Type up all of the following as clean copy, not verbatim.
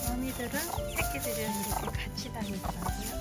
어미들은 새끼들이랑 이렇게 같이 다니더라고요.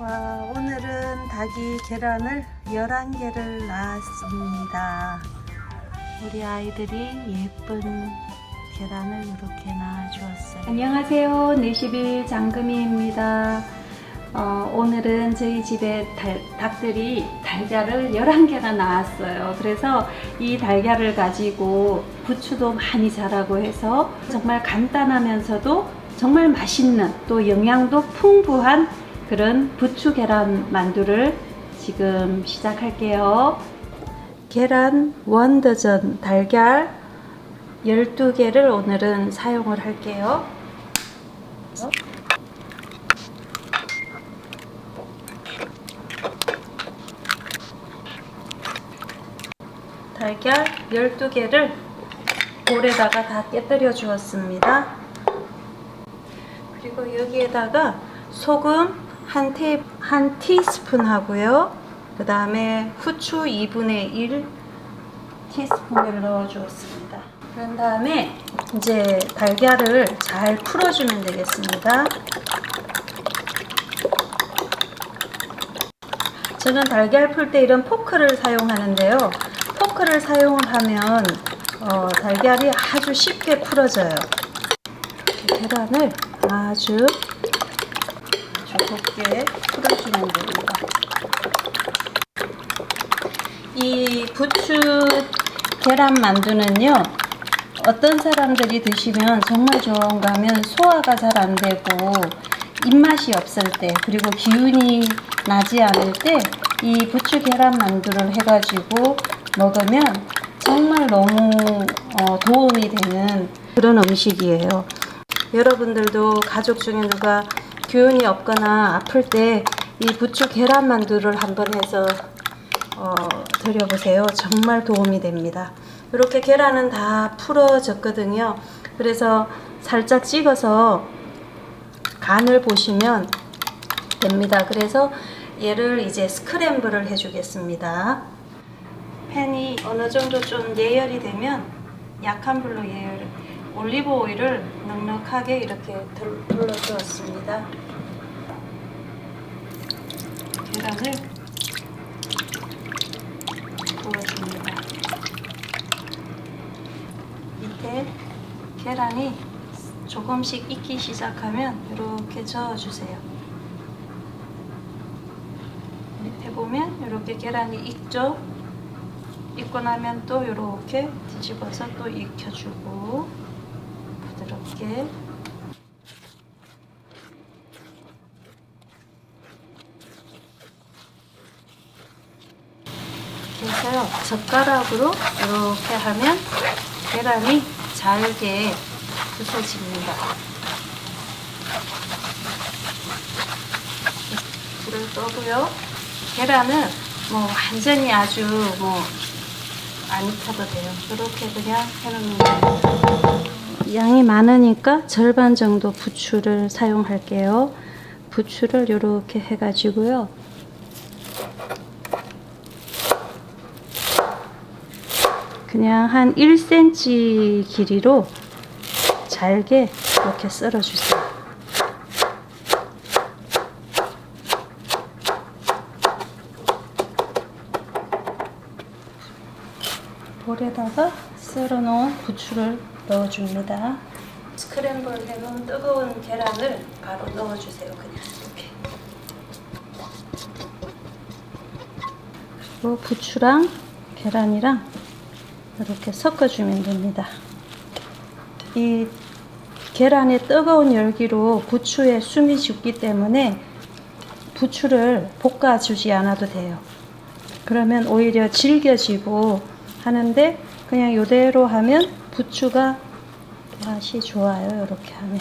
와, 오늘은 닭이 계란을 11개를 낳았습니다. 우리 아이들이 예쁜 계란을 이렇게 낳아주었어요. 안녕하세요. 41 장금이입니다. 오늘은 저희 집에 닭들이 달걀을 11개나 낳았어요. 그래서 이 달걀을 가지고 부추도 많이 자라고 해서 정말 간단하면서도 정말 맛있는, 또 영양도 풍부한 그런 부추 계란 만두를 지금 시작할게요. 계란 원더전 달걀 12개를 오늘은 사용을 할게요. 달걀 12개를 볼에다가 다 깨뜨려 주었습니다. 그리고 여기에다가 소금 한 티스푼 하고요. 그 다음에 후추 2분의 1 티스푼을 넣어 주었습니다. 그런 다음에 이제 달걀을 잘 풀어주면 되겠습니다. 저는 달걀 풀 때 이런 포크를 사용하는데요. 포크를 사용하면 달걀이 아주 쉽게 풀어져요. 계란을 아주 곱게 풀어주면 됩니다. 이 부추 계란 만두는요, 어떤 사람들이 드시면 정말 좋은가 하면 소화가 잘 안 되고 입맛이 없을 때, 그리고 기운이 나지 않을 때 이 부추 계란 만두를 해가지고 먹으면 정말 너무 도움이 되는 그런 음식이에요. 여러분들도 가족 중에 누가 기운이 없거나 아플 때 이 부추 계란 만두를 한번 해서 드려보세요. 정말 도움이 됩니다. 이렇게 계란은 다 풀어졌거든요. 그래서 살짝 찍어서 간을 보시면 됩니다. 그래서 얘를 이제 스크램블을 해주겠습니다. 팬이 어느 정도 좀 예열이 되면 약한 불로 올리브 오일을 넉넉하게 이렇게 둘러주었습니다. 계란을 부어줍니다. 밑에 계란이 조금씩 익기 시작하면 이렇게 저어주세요. 밑에 보면 이렇게 계란이 익죠? 익고 나면 또 이렇게 뒤집어서 또 익혀주고 부드럽게 이렇게 해서요, 젓가락으로 이렇게 하면 계란이 잘게 부서집니다. 불을 끄고요. 계란은 뭐 완전히 아주 안 익혀도 돼요. 이렇게 그냥 해놓는 거예요. 양이 많으니까 절반 정도 부추를 사용할게요. 부추를 이렇게 해가지고요. 그냥 한 1cm 길이로 잘게 이렇게 썰어주세요. 볼에다가 썰어놓은 부추를 넣어줍니다. 스크램블 해놓은 뜨거운 계란을 바로 넣어주세요. 그냥 이렇게. 그리고 부추랑 계란이랑 이렇게 섞어주면 됩니다. 이 계란의 뜨거운 열기로 부추에 숨이 죽기 때문에 부추를 볶아주지 않아도 돼요. 그러면 오히려 질겨지고 하는데, 그냥 이대로 하면 부추가 맛이 좋아요. 이렇게 하면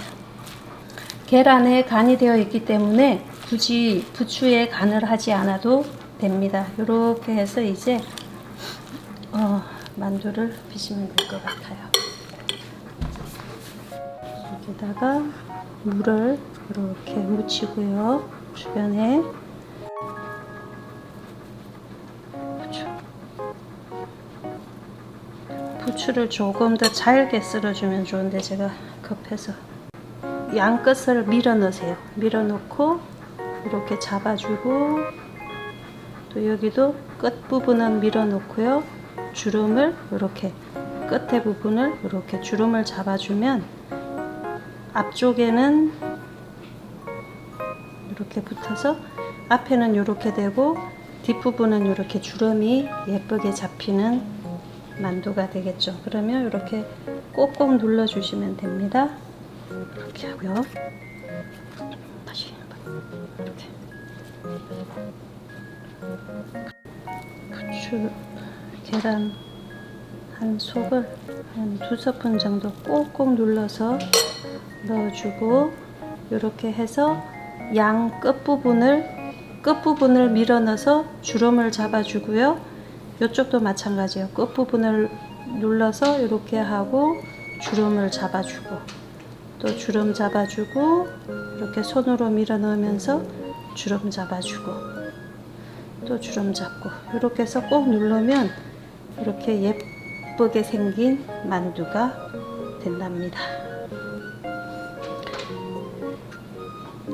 계란에 간이 되어 있기 때문에 굳이 부추에 간을 하지 않아도 됩니다. 이렇게 해서 이제 만두를 빚으면 될 것 같아요. 여기다가 물을 이렇게 묻히고요. 주변에 부추를 조금 더 잘게 썰어주면 좋은데 제가 급해서 양 끝을 밀어 넣으세요. 밀어 넣고 이렇게 잡아주고 또 여기도 끝 부분은 밀어 놓고요. 주름을 이렇게 끝에 부분을 이렇게 주름을 잡아주면 앞쪽에는 이렇게 붙어서 앞에는 이렇게 되고 뒷부분은 이렇게 주름이 예쁘게 잡히는 만두가 되겠죠. 그러면 이렇게 꼭꼭 눌러 주시면 됩니다. 이렇게 하고요. 다시 이렇게 부추 계란 한 속을 한 2스푼 정도 꼭꼭 눌러서 넣어주고 이렇게 해서 양 끝부분을 밀어 넣어서 주름을 잡아주고요. 이쪽도 마찬가지예요. 끝부분을 눌러서 이렇게 하고 주름을 잡아주고 또 주름 잡아주고 이렇게 손으로 밀어 넣으면서 주름 잡아주고 또 주름 잡고 이렇게 해서 꼭 누르면 이렇게 예쁘게 생긴 만두가 된답니다.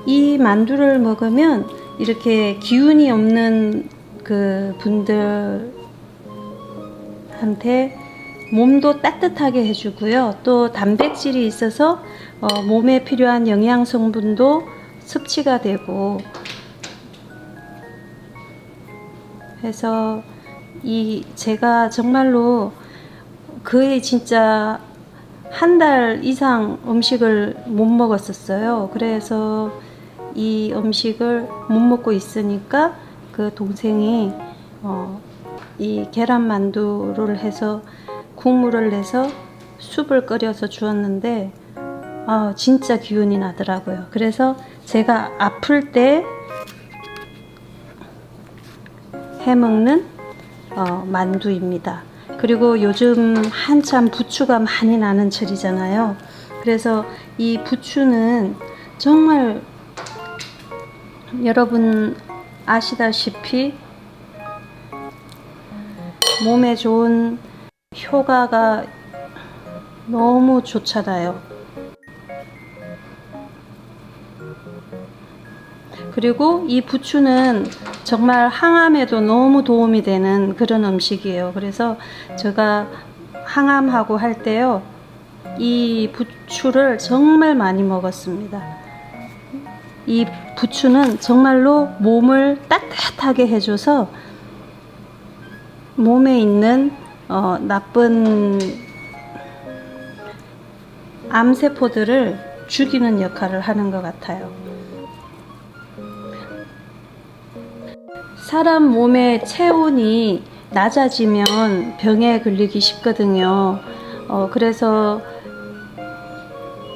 이 만두를 먹으면 이렇게 기운이 없는 그 분들한테 몸도 따뜻하게 해주고요. 또 단백질이 있어서 몸에 필요한 영양 성분도 섭취가 되고 해서 제가 정말로 거의 진짜 한 달 이상 음식을 못 먹었었어요. 그래서 이 음식을 못 먹고 있으니까 그 동생이 이 계란만두를 해서 국물을 내서 숲을 끓여서 주었는데 진짜 기운이 나더라고요. 그래서 제가 아플 때 해먹는 만두입니다. 그리고 요즘 한참 부추가 많이 나는 철이잖아요. 그래서 이 부추는 정말 여러분 아시다시피 몸에 좋은 효과가 너무 좋잖아요. 그리고 이 부추는 정말 항암에도 너무 도움이 되는 그런 음식이에요. 그래서 제가 항암하고 할 때요, 이 부추를 정말 많이 먹었습니다. 이 부추는 정말로 몸을 따뜻하게 해줘서 몸에 있는 나쁜 암세포들을 죽이는 역할을 하는 것 같아요. 사람 몸의 체온이 낮아지면 병에 걸리기 쉽거든요. 그래서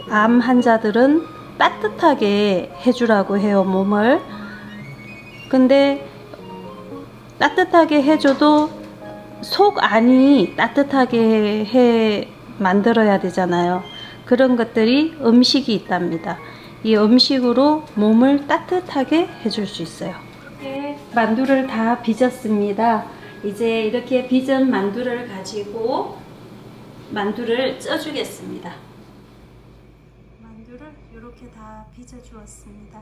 암 환자들은 따뜻하게 해주라고 해요, 몸을. 근데 따뜻하게 해줘도 속 안이 따뜻하게 만들어야 되잖아요. 그런 것들이 음식이 있답니다. 이 음식으로 몸을 따뜻하게 해줄 수 있어요. 이렇게 만두를 다 빚었습니다. 이제 이렇게 빚은 만두를 가지고 만두를 쪄주겠습니다. 만두를 이렇게 다 빚어 주었습니다.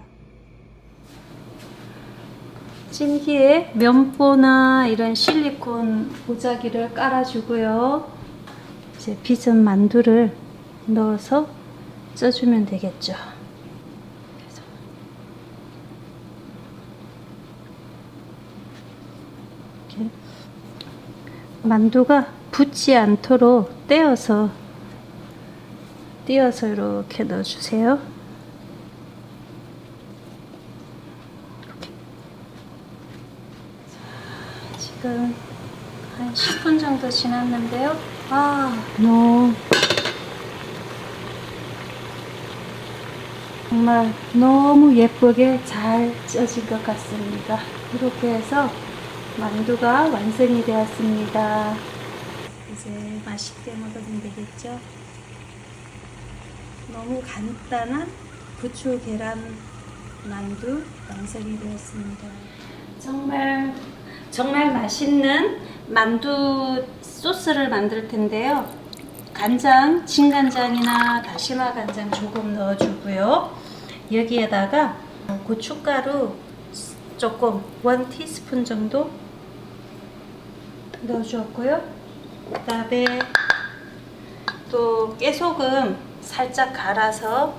찜기에 면보나 이런 실리콘 보자기를 깔아주고요. 이제 빚은 만두를 넣어서 쪄주면 되겠죠. 이렇게 만두가 붙지 않도록 떼어서 이렇게 넣어주세요. 지금 한 10분 정도 지났는데요. 너무 정말 너무 예쁘게 잘 쪄진 것 같습니다. 이렇게 해서 만두가 완성이 되었습니다. 이제 맛있게 먹으면 되겠죠? 너무 간단한 부추 계란 만두 완성이 되었습니다. 정말 맛있는 만두 소스를 만들 텐데요. 간장, 진간장이나 다시마 간장 조금 넣어주고요. 여기에다가 고춧가루 조금 1티스푼 정도 넣어주었고요. 그 다음에 또 깨소금 살짝 갈아서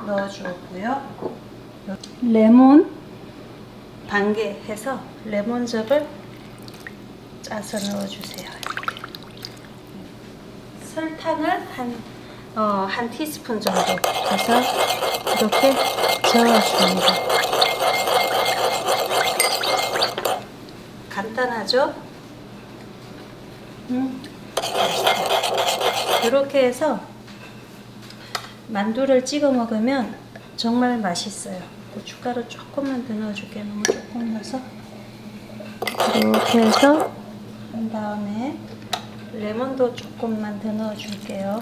넣어주었고요. 레몬 반 개 해서 레몬즙을 짜서 넣어주세요. 설탕을 한 티스푼 정도 해서 이렇게 저어줍니다. 간단하죠? 이렇게 해서 만두를 찍어 먹으면 정말 맛있어요. 고춧가루 조금만 더 넣어줄게요. 너무 조금 넣어서 이렇게 해서 한 다음에 레몬도 조금만 더 넣어줄게요.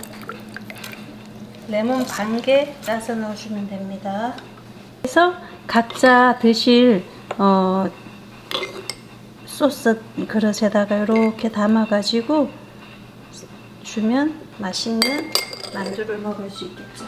레몬 반 개 짜서 넣어주면 됩니다. 그래서 각자 드실 소스 그릇에다가 이렇게 담아가지고 주면 맛있는 만두를 먹을 수 있겠죠.